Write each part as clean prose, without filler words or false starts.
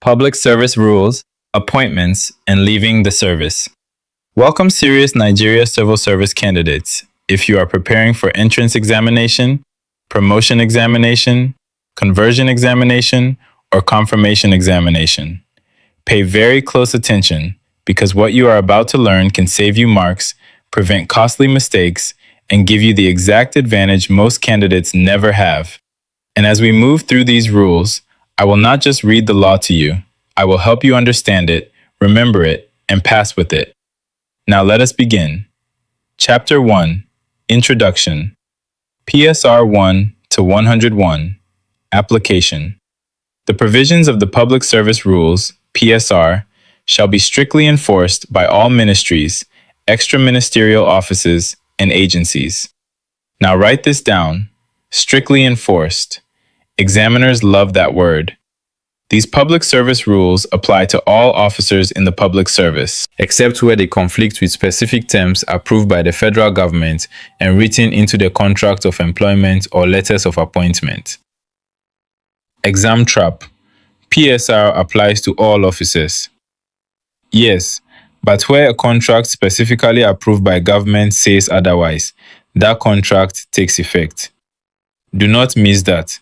public service rules, appointments, and leaving the service. Welcome, serious Nigeria civil service candidates. If you are preparing for entrance examination, promotion examination, conversion examination, or confirmation examination, pay very close attention because what you are about to learn can save you marks, prevent costly mistakes, and give you the exact advantage most candidates never have. And as we move through these rules, I will not just read the law to you. I will help you understand it, remember it, and pass with it. Now let us begin. Chapter 1, Introduction. PSR 1 to 101. Application. The provisions of the Public Service Rules, PSR, shall be strictly enforced by all ministries, extra-ministerial offices, and agencies. Now write this down. Strictly enforced. Examiners love that word. These public service rules apply to all officers in the public service, except where they conflict with specific terms approved by the federal government and written into the contract of employment or letters of appointment. Exam trap. PSR applies to all officers. Yes, but where a contract specifically approved by government says otherwise, that contract takes effect. Do not miss that.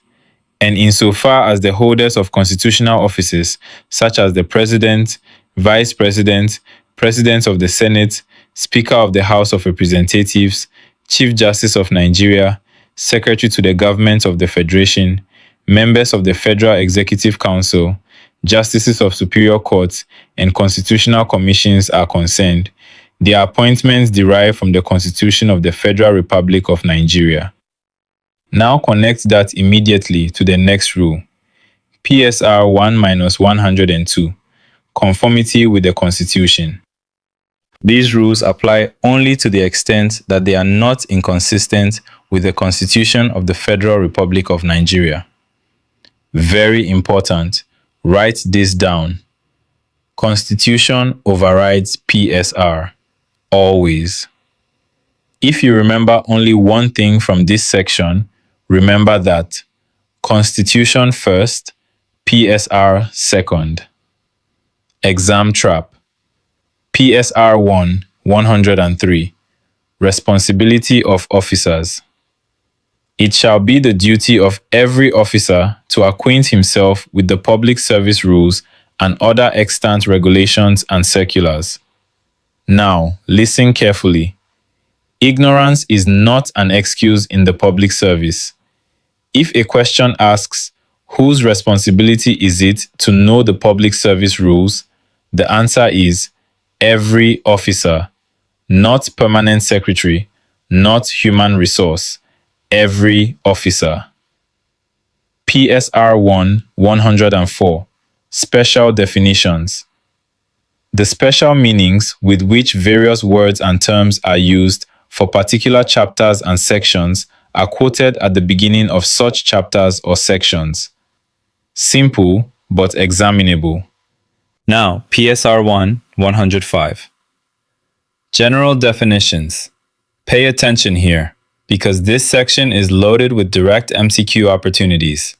And insofar as the holders of constitutional offices, such as the President, Vice President, President of the Senate, Speaker of the House of Representatives, Chief Justice of Nigeria, Secretary to the Government of the Federation, members of the Federal Executive Council, Justices of Superior Courts, and constitutional commissions are concerned, their appointments derive from the Constitution of the Federal Republic of Nigeria. Now connect that immediately to the next rule. PSR 1-102. Conformity with the Constitution. These rules apply only to the extent that they are not inconsistent with the Constitution of the Federal Republic of Nigeria. Very important. Write this down. Constitution overrides PSR. Always. If you remember only one thing from this section, remember that Constitution first, PSR second. Exam trap. PSR 1-103. Responsibility of officers. It shall be the duty of every officer to acquaint himself with the public service rules and other extant regulations and circulars. Now, listen carefully. Ignorance is not an excuse in the public service. If a question asks, whose responsibility is it to know the public service rules? The answer is every officer, not permanent secretary, not human resource, every officer. PSR 1-104. Special definitions. The special meanings with which various words and terms are used for particular chapters and sections are quoted at the beginning of such chapters or sections. Simple, but examinable. Now, PSR 1-105. General definitions. Pay attention here, because this section is loaded with direct MCQ opportunities.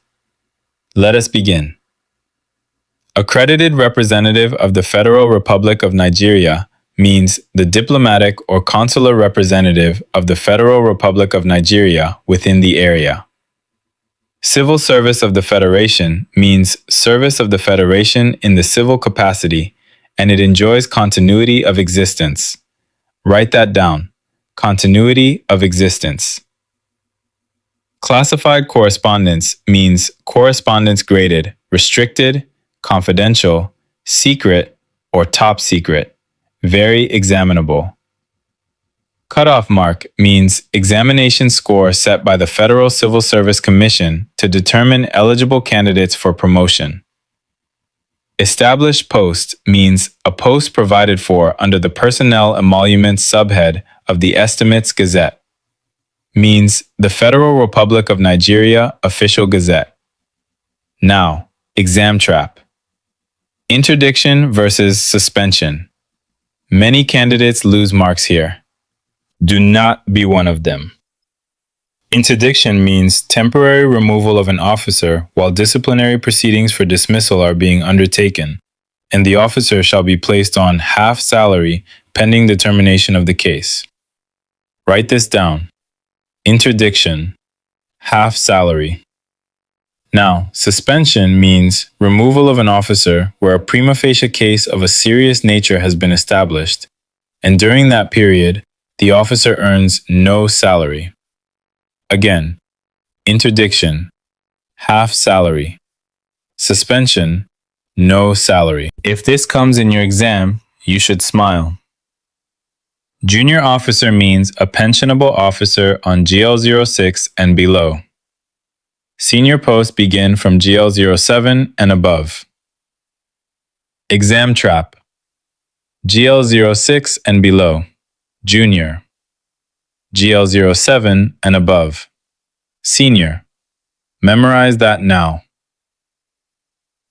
Let us begin. Accredited representative of the Federal Republic of Nigeria means the diplomatic or consular representative of the Federal Republic of Nigeria within the area. Civil service of the Federation means service of the Federation in the civil capacity, and it enjoys continuity of existence. Write that down. Continuity of existence. Classified correspondence means correspondence graded, restricted, confidential, secret, or top secret. Very examinable. Cutoff mark means examination score set by the Federal Civil Service Commission to determine eligible candidates for promotion. Established post means a post provided for under the Personnel Emoluments subhead of the Estimates Gazette. Means the Federal Republic of Nigeria Official Gazette. Now, exam trap. Interdiction versus suspension. Many candidates lose marks here. Do not be one of them. Interdiction means temporary removal of an officer while disciplinary proceedings for dismissal are being undertaken, and the officer shall be placed on half salary pending determination of the case. Write this down. Interdiction, half salary. Now, suspension means removal of an officer where a prima facie case of a serious nature has been established, and during that period, the officer earns no salary. Again, interdiction, half salary. Suspension, no salary. If this comes in your exam, you should smile. Junior officer means a pensionable officer on GL06 and below. Senior posts begin from GL07 and above. Exam trap. GL06 and below. Junior. GL07 and above. Senior. Memorize that now.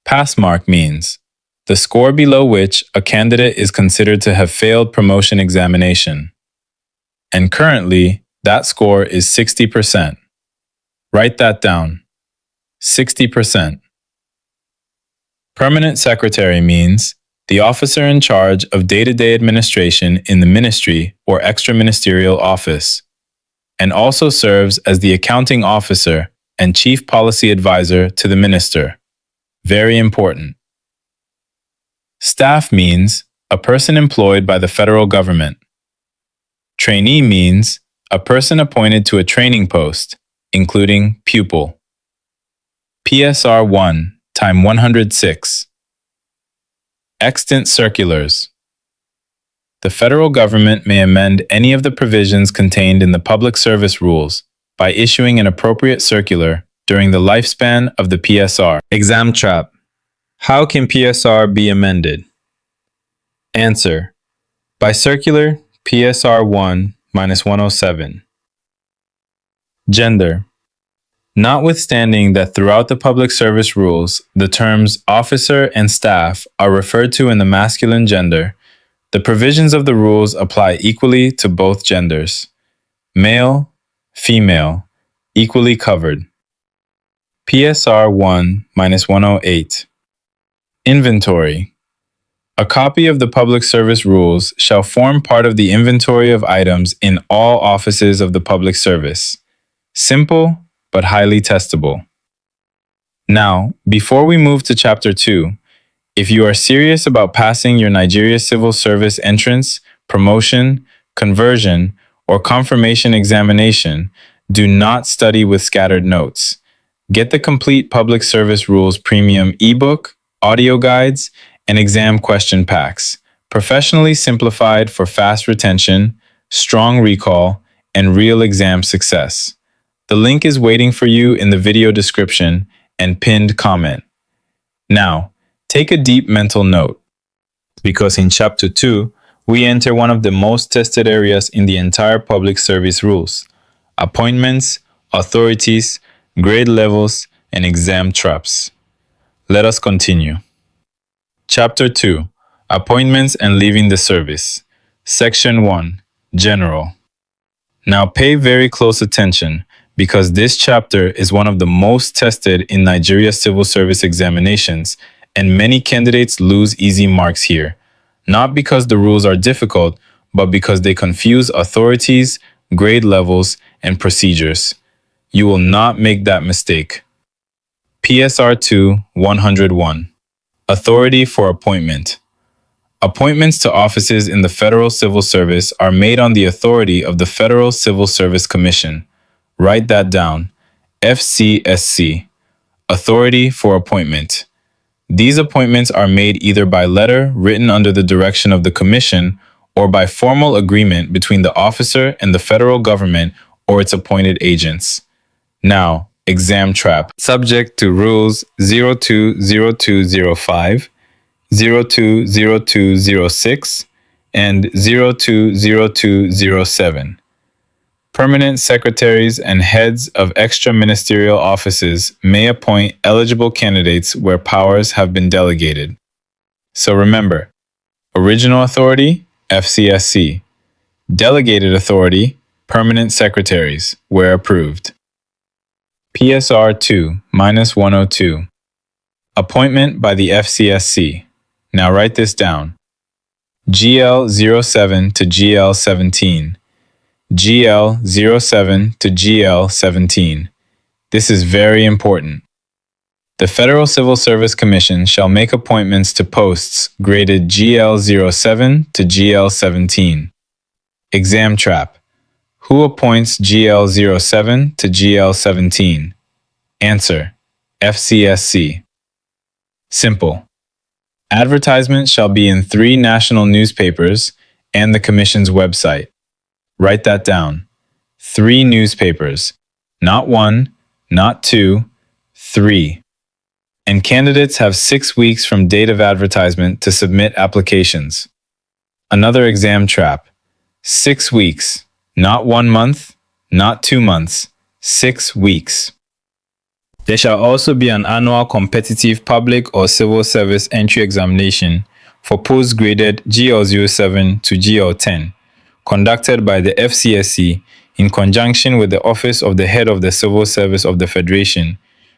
Pass mark means the score below which a candidate is considered to have failed promotion examination. And currently, that score is 60%. Write that down. 60%. Permanent secretary means the officer in charge of day-to-day administration in the ministry or extra-ministerial office, and also serves as the accounting officer and chief policy advisor to the minister. Very important. Staff means a person employed by the federal government. Trainee means a person appointed to a training post, including pupil. PSR 1 × 106. Extant circulars. The federal government may amend any of the provisions contained in the public service rules by issuing an appropriate circular during the lifespan of the PSR. Exam trap. How can PSR be amended? Answer. By Circular PSR 1-107. Gender. Notwithstanding that throughout the public service rules, the terms officer and staff are referred to in the masculine gender, the provisions of the rules apply equally to both genders. Male, female, equally covered. PSR 1-108. Inventory. A copy of the public service rules shall form part of the inventory of items in all offices of the public service. Simple, but highly testable. Now, before we move to Chapter 2, if you are serious about passing your Nigeria Civil Service entrance, promotion, conversion, or confirmation examination, do not study with scattered notes. Get the complete Public Service Rules Premium ebook, audio guides, and exam question packs, professionally simplified for fast retention, strong recall, and real exam success. The link is waiting for you in the video description and pinned comment. Now, take a deep mental note, because in Chapter 2, we enter one of the most tested areas in the entire public service rules: appointments, authorities, grade levels, and exam traps. Let us continue. Chapter 2, Appointments and Leaving the Service. Section 1, General. Now pay very close attention, because this chapter is one of the most tested in Nigeria civil service examinations, and many candidates lose easy marks here, not because the rules are difficult, but because they confuse authorities, grade levels, and procedures. You will not make that mistake. PSR 2-101. Authority for appointment. Appointments to offices in the Federal Civil Service are made on the authority of the Federal Civil Service Commission. Write that down. FCSC. Authority for appointment. These appointments are made either by letter written under the direction of the Commission or by formal agreement between the officer and the federal government or its appointed agents. Now, exam trap. Subject to Rules 020205, 020206, and 020207. Permanent secretaries and heads of extra-ministerial offices may appoint eligible candidates where powers have been delegated. So remember, original authority, FCSC. Delegated authority, permanent secretaries, where approved. PSR 2-102. Appointment by the FCSC. Now write this down. GL07 to GL17. GL07 to GL17. This is very important. The Federal Civil Service Commission shall make appointments to posts graded GL07 to GL17. Exam trap. Who appoints GL07 to GL17? Answer: FCSC. Simple. Advertisements shall be in 3 national newspapers and the Commission's website. Write that down. 3 newspapers. Not 1, not 2, 3. And candidates have 6 weeks from date of advertisement to submit applications. Another exam trap. 6 weeks. Not 1 month, not 2 months. 6 weeks. There shall also be an annual competitive public or civil service entry examination for posts graded GL07 to GL10, conducted by the FCSC in conjunction with the Office of the Head of the Civil Service of the Federation,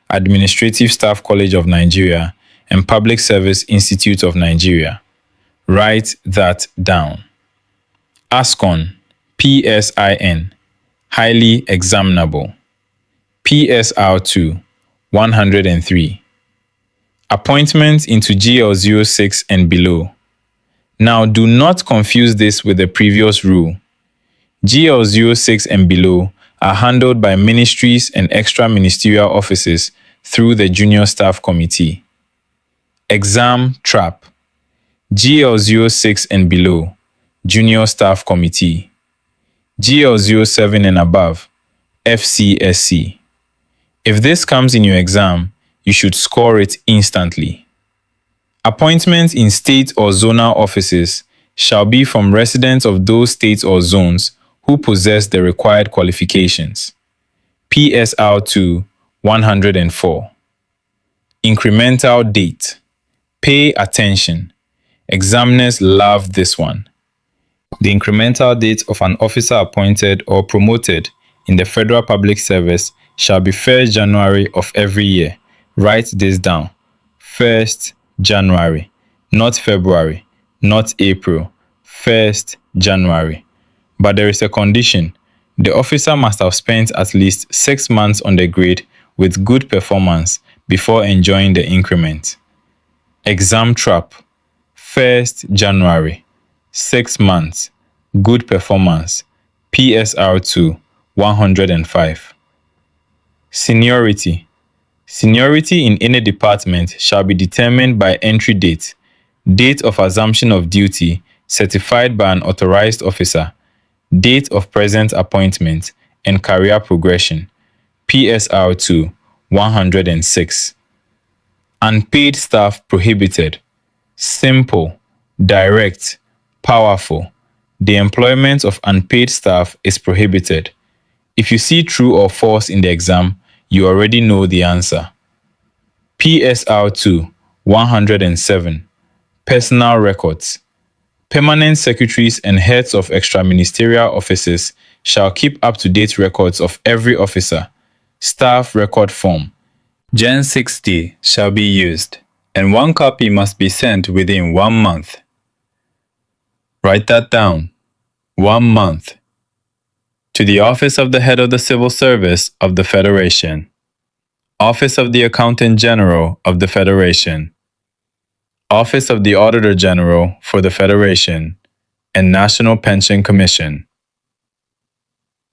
Administrative Staff College of Nigeria, and Public Service Institute of Nigeria. Write that down. ASCON, PSIN, highly examinable. PSR2, 103. Appointments into GL06 and below. Now do not confuse this with the previous rule. GL06 and below are handled by ministries and extra-ministerial offices through the Junior Staff Committee. Exam trap. GL06 and below, Junior Staff Committee. GL07 and above, FCSC. If this comes in your exam, you should score it instantly. Appointments in state or zonal offices shall be from residents of those states or zones who possess the required qualifications. PSR2 104. Incremental date. Pay attention. Examiners love this one. The incremental date of an officer appointed or promoted in the Federal Public Service shall be 1st January of every year. Write this down. 1st January, not February, not April. 1st January. But there is a condition. The officer must have spent at least 6 months on the grade with good performance before enjoying the increment. Exam trap. 1st January, 6 months, good performance. PSR2 105. Seniority. Seniority in any department shall be determined by entry date, date of assumption of duty certified by an authorized officer, date of present appointment, and career progression. PSR2 106. Unpaid staff prohibited. Simple, direct, powerful. The employment of unpaid staff is prohibited. If you see true or false in the exam, you already know the answer. PSR2 107. Personal records. Permanent secretaries and heads of extra-ministerial offices shall keep up-to-date records of every officer. Staff record form. Gen 60 shall be used, and 1 copy must be sent within 1 month. Write that down. 1 month. To the Office of the Head of the Civil Service of the Federation. Office of the Accountant General of the Federation. Office of the Auditor General for the Federation, and National Pension Commission.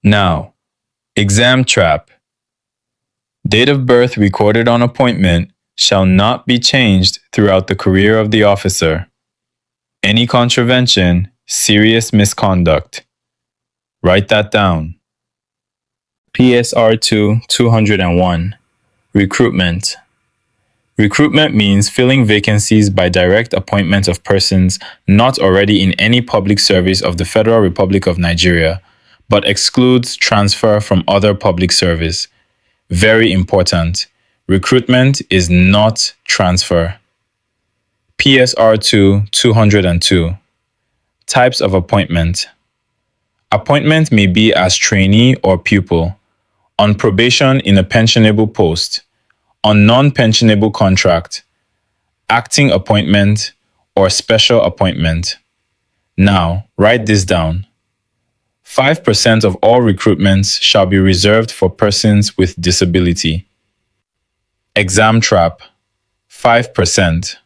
Now, exam trap. Date of birth recorded on appointment shall not be changed throughout the career of the officer. Any contravention, serious misconduct. Write that down. PSR2 201. Recruitment. Recruitment means filling vacancies by direct appointment of persons not already in any public service of the Federal Republic of Nigeria, but excludes transfer from other public service. Very important. Recruitment is not transfer. PSR2 202. Types of appointment. Appointment may be as trainee or pupil, on probation in a pensionable post, on non-pensionable contract, acting appointment, or special appointment. Now, write this down. 5% of all recruitments shall be reserved for persons with disability. Exam trap, 5%.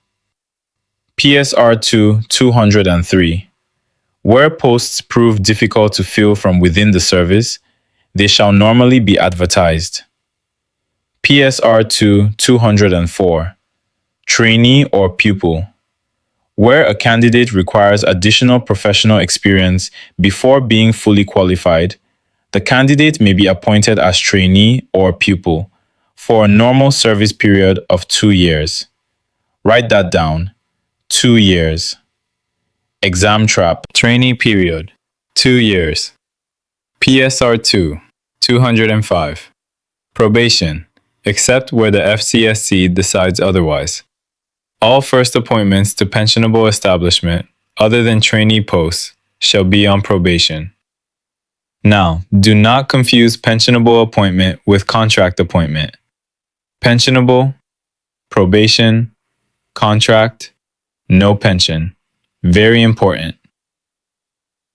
PSR2 203. Where posts prove difficult to fill from within the service, they shall normally be advertised. PSR2 204. Trainee or pupil. Where a candidate requires additional professional experience before being fully qualified, the candidate may be appointed as trainee or pupil for a normal service period of 2 years. Write that down. 2 years. Exam trap. Trainee period. 2 years. PSR2 205. Probation, except where the FCSC decides otherwise. All first appointments to pensionable establishment, other than trainee posts, shall be on probation. Now, do not confuse pensionable appointment with contract appointment. Pensionable, probation, contract, no pension. Very important.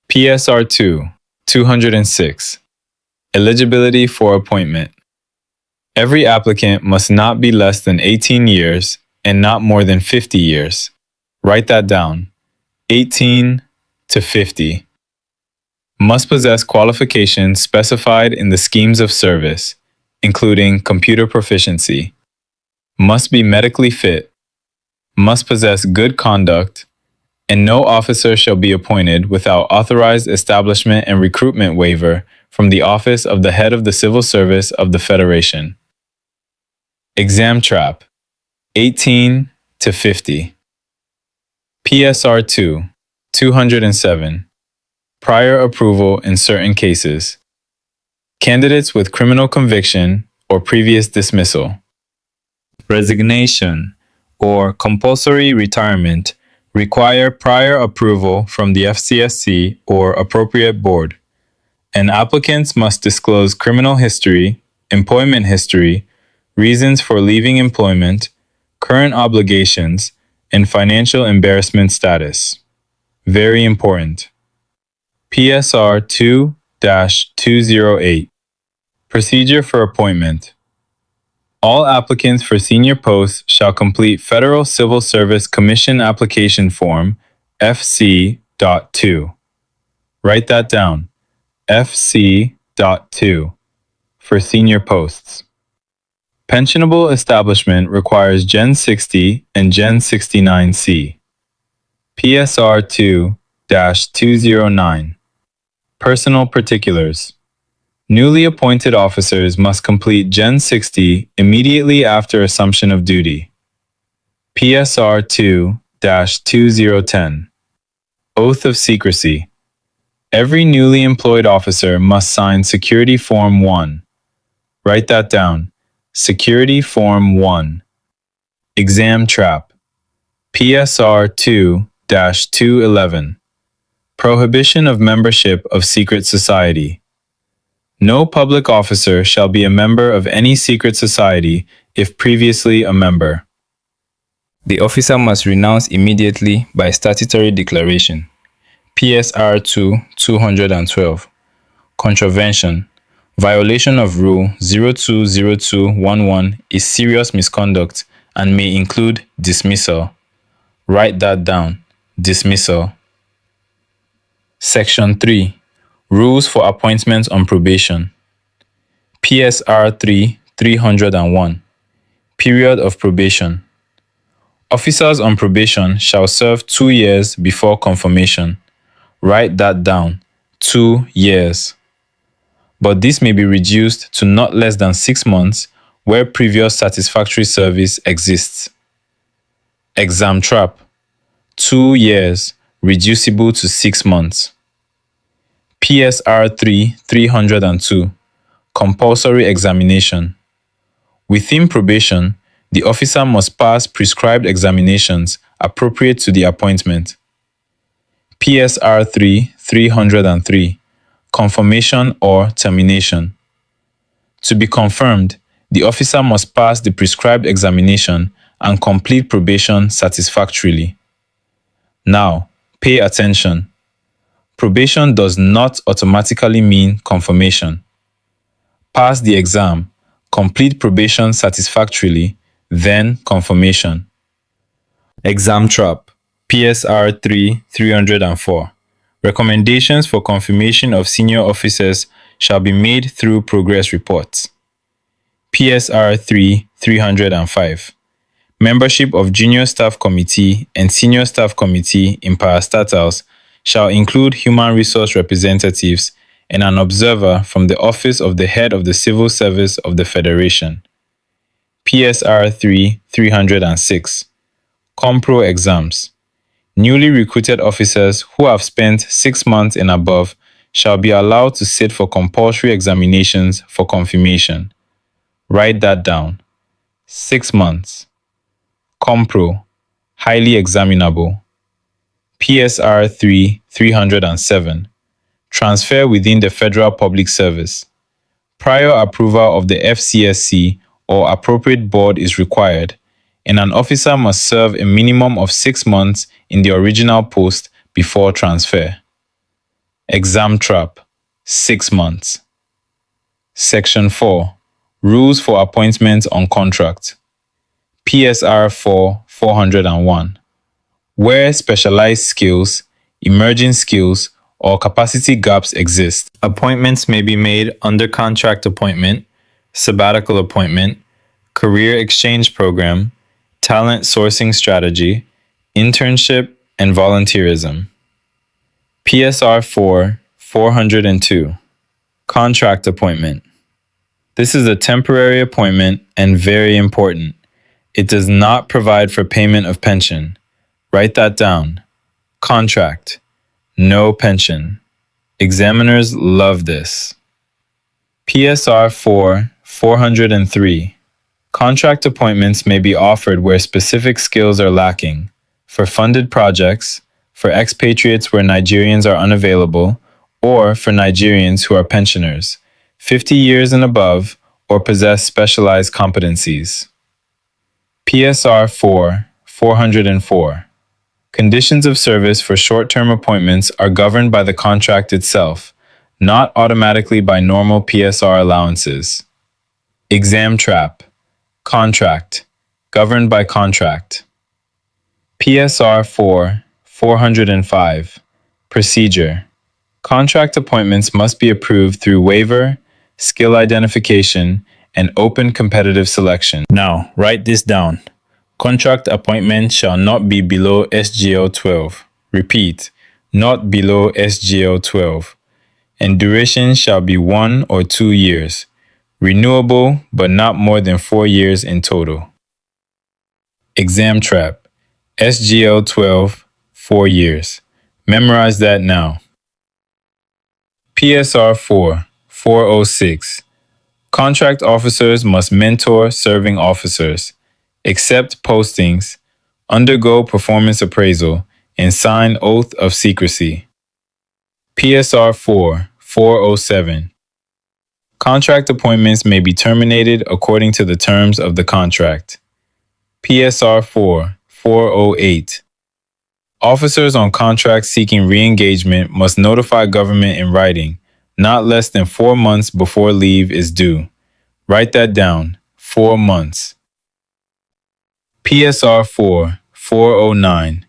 PSR2 206. Eligibility for appointment. Every applicant must not be less than 18 years and not more than 50 years. Write that down. 18 to 50. Must possess qualifications specified in the schemes of service, including computer proficiency. Must be medically fit. Must possess good conduct, and no officer shall be appointed without authorized establishment and recruitment waiver from the office of the head of the Civil Service of the Federation. Exam trap. 18 to 50. PSR2 207. Prior approval in certain cases. Candidates with criminal conviction or previous dismissal. Resignation or compulsory retirement require prior approval from the FCSC or appropriate board, and applicants must disclose criminal history, employment history, reasons for leaving employment, current obligations, and financial embarrassment status. Very important. PSR 2-208. Procedure for appointment. All applicants for senior posts shall complete Federal Civil Service Commission Application Form FC.2. Write that down. FC.2 for senior posts. Pensionable establishment requires Gen 60 and Gen 69C. PSR 2-209. Personal particulars. Newly appointed officers must complete Gen 60 immediately after assumption of duty. PSR 2-2010. Oath of secrecy. Every newly employed officer must sign Security Form 1. Write that down. Security Form 1. Exam trap. PSR 2-211. Prohibition of membership of secret society. No public officer shall be a member of any secret society if previously a member. The officer must renounce immediately by statutory declaration. PSR 2-212. Contravention. Violation of Rule 020211 is serious misconduct and may include dismissal. Write that down. Dismissal. Section 3. Rules for appointment on probation. PSR 3-301. Period of probation. Officers on probation shall serve 2 years before confirmation. Write that down. 2 years. But this may be reduced to not less than 6 months where previous satisfactory service exists. Exam trap. 2 years, reducible to 6 months. PSR 3-302. Compulsory examination. Within probation, the officer must pass prescribed examinations appropriate to the appointment. PSR 3-303. Confirmation or termination. To be confirmed, the officer must pass the prescribed examination and complete probation satisfactorily. Now, pay attention. Probation does not automatically mean confirmation. Pass the exam, complete probation satisfactorily, then confirmation. Exam trap. PSR 304. Recommendations for confirmation of senior officers shall be made through progress reports. PSR 305. Membership of Junior Staff Committee and Senior Staff Committee in parastatals shall include human resource representatives and an observer from the Office of the Head of the Civil Service of the Federation. PSR 306. Compro exams. Newly recruited officers who have spent 6 months and above shall be allowed to sit for compulsory examinations for confirmation. Write that down. 6 months. Compro, highly examinable. PSR 307. Transfer within the Federal Public Service. Prior approval of the FCSC or appropriate board is required, and an officer must serve a minimum of 6 months in the original post before transfer. Exam trap, 6 months. Section 4. Rules for appointment on contract. PSR 401. Where specialized skills, emerging skills, or capacity gaps exist, appointments may be made under contract appointment, sabbatical appointment, career exchange program, talent sourcing strategy, internship, and volunteerism. PSR 402. Contract appointment. This is a temporary appointment and very important. It does not provide for payment of pension. Write that down. Contract. No pension. Examiners love this. PSR 403. Contract appointments may be offered where specific skills are lacking, for funded projects, for expatriates where Nigerians are unavailable, or for Nigerians who are pensioners, 50 years and above, or possess specialized competencies. PSR 404. Conditions of service for short-term appointments are governed by the contract itself, not automatically by normal PSR allowances. Exam trap. Contract. Governed by contract. PSR 405. Procedure. Contract appointments must be approved through waiver, skill identification, and open competitive selection. Now, write this down. Contract appointment shall not be below SGL 12. Repeat, not below SGL 12. And duration shall be 1 or 2 years. Renewable, but not more than 4 years in total. Exam trap. SGL 12, 4 years. Memorize that now. PSR 406. Contract officers must mentor serving officers, accept postings, undergo performance appraisal, and sign oath of secrecy. PSR 407. Contract appointments may be terminated according to the terms of the contract. PSR 408. Officers on contract seeking re-engagement must notify government in writing, not less than 4 months before leave is due. Write that down, 4 months. PSR 409.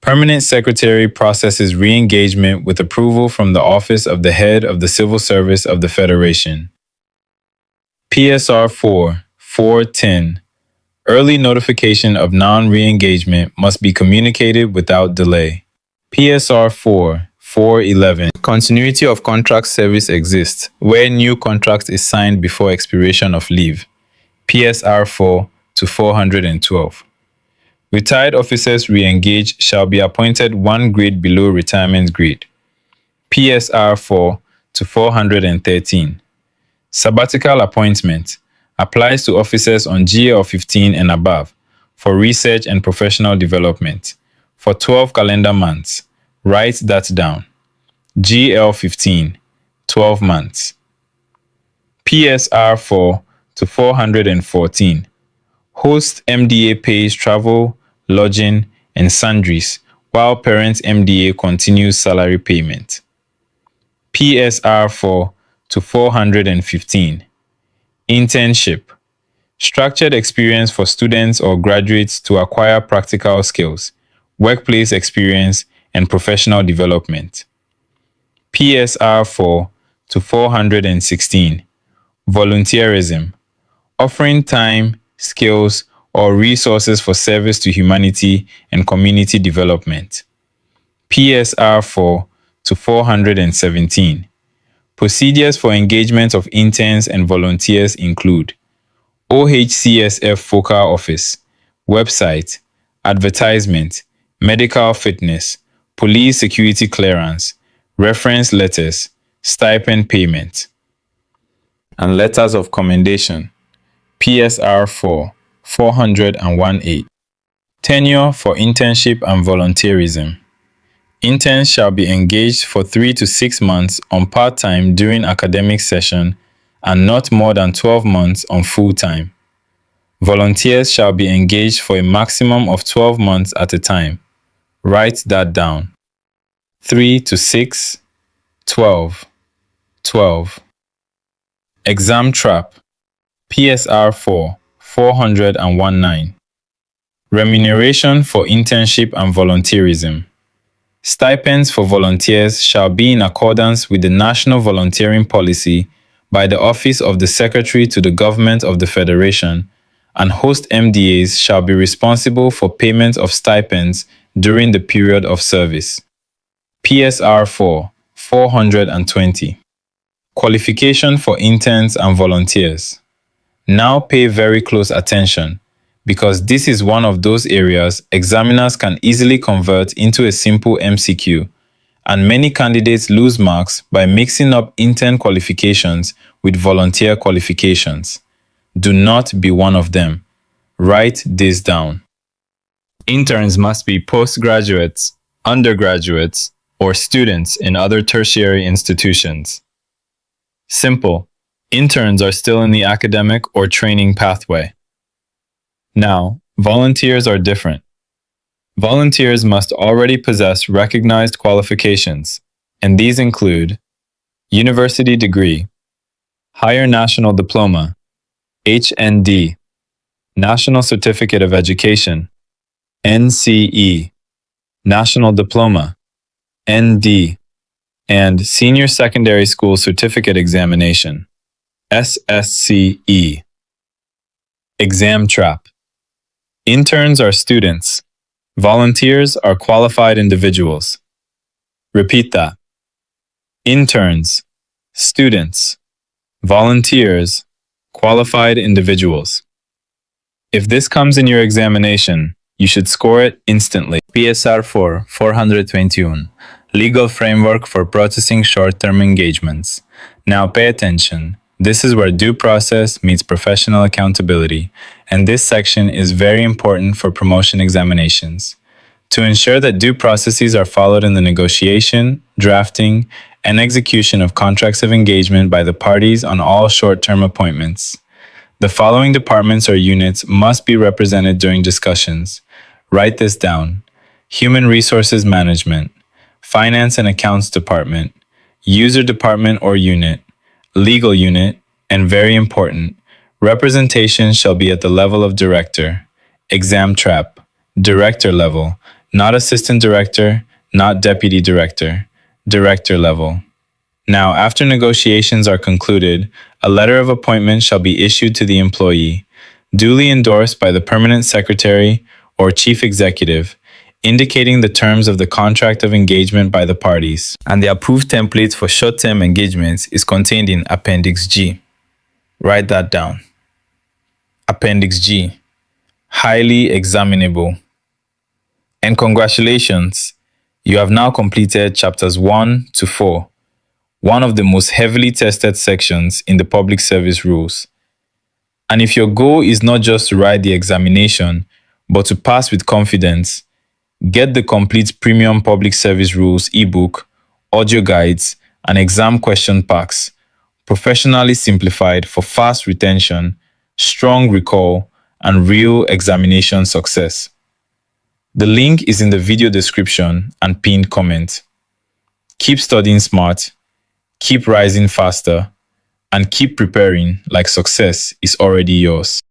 Permanent Secretary processes re-engagement with approval from the Office of the Head of the Civil Service of the Federation. PSR 410. Early notification of non-re-engagement must be communicated without delay. PSR 411. Continuity of contract service exists where new contract is signed before expiration of leave. PSR 412. Retired officers re-engaged shall be appointed 1 grade below retirement grade. PSR 413. Sabbatical appointment applies to officers on GL 15 and above for research and professional development for 12 calendar months. Write that down. GL 15, 12 months. PSR 4 to 414. Host MDA pays travel, lodging, and sundries, while parent MDA continues salary payment. PSR 4 to 415. Internship. Structured experience for students or graduates to acquire practical skills, workplace experience, and professional development. PSR 4 to 416. Volunteerism. Offering time, skills, or resources for service to humanity and community development. PSR 4 to 417. Procedures for engagement of interns and volunteers include OHCSF Focal Office, website, advertisement, medical fitness, police security clearance, reference letters, stipend payment, and letters of commendation. PSR 4, 418. Tenure for internship and volunteerism. Interns shall be engaged for 3 to 6 months on part-time during academic session and not more than 12 months on full-time. Volunteers shall be engaged for a maximum of 12 months at a time. Write that down. 3 to 6, 12, 12. Exam trap. PSR 4, 419. Remuneration for internship and volunteerism. Stipends for volunteers shall be in accordance with the National Volunteering Policy by the Office of the Secretary to the Government of the Federation, and host MDAs shall be responsible for payment of stipends during the period of service. PSR 4, 420. Qualification for interns and volunteers. Now pay very close attention, because this is one of those areas examiners can easily convert into a simple MCQ, and many candidates lose marks by mixing up intern qualifications with volunteer qualifications. Do not be one of them. Write this down. Interns must be postgraduates, undergraduates, or students in other tertiary institutions. Simple. Interns are still in the academic or training pathway. Now, volunteers are different. Volunteers must already possess recognized qualifications, and these include university degree, higher national diploma, HND, National Certificate of Education, NCE, National Diploma, ND, and Senior Secondary School Certificate Examination, SSCE. Exam trap. Interns are students. Volunteers are qualified individuals. Repeat that. Interns, students, volunteers, qualified individuals. If this comes in your examination, you should score it instantly. PSR 4, 421. Legal framework for processing short-term engagements. Now pay attention. This is where due process meets professional accountability, and this section is very important for promotion examinations. To ensure that due processes are followed in the negotiation, drafting, and execution of contracts of engagement by the parties on all short-term appointments, the following departments or units must be represented during discussions. Write this down. Human Resources Management, Finance and Accounts Department, User Department or Unit, Legal Unit, and very important, representation shall be at the level of director. Exam trap. Director level, not assistant director, not deputy director. Director level. Now, after negotiations are concluded, a letter of appointment shall be issued to the employee, duly endorsed by the permanent secretary or chief executive, indicating the terms of the contract of engagement by the parties, and the approved template for short-term engagements is contained in Appendix G. Write that down. Appendix G. Highly examinable. And congratulations, you have now completed chapters 1 to 4, one of the most heavily tested sections in the public service rules. And if your goal is not just to write the examination, but to pass with confidence, get the complete Premium Public Service Rules ebook, audio guides, and exam question packs, professionally simplified for fast retention, strong recall, and real examination success. The link is in the video description and pinned comment. Keep studying smart, keep rising faster, and keep preparing like success is already yours.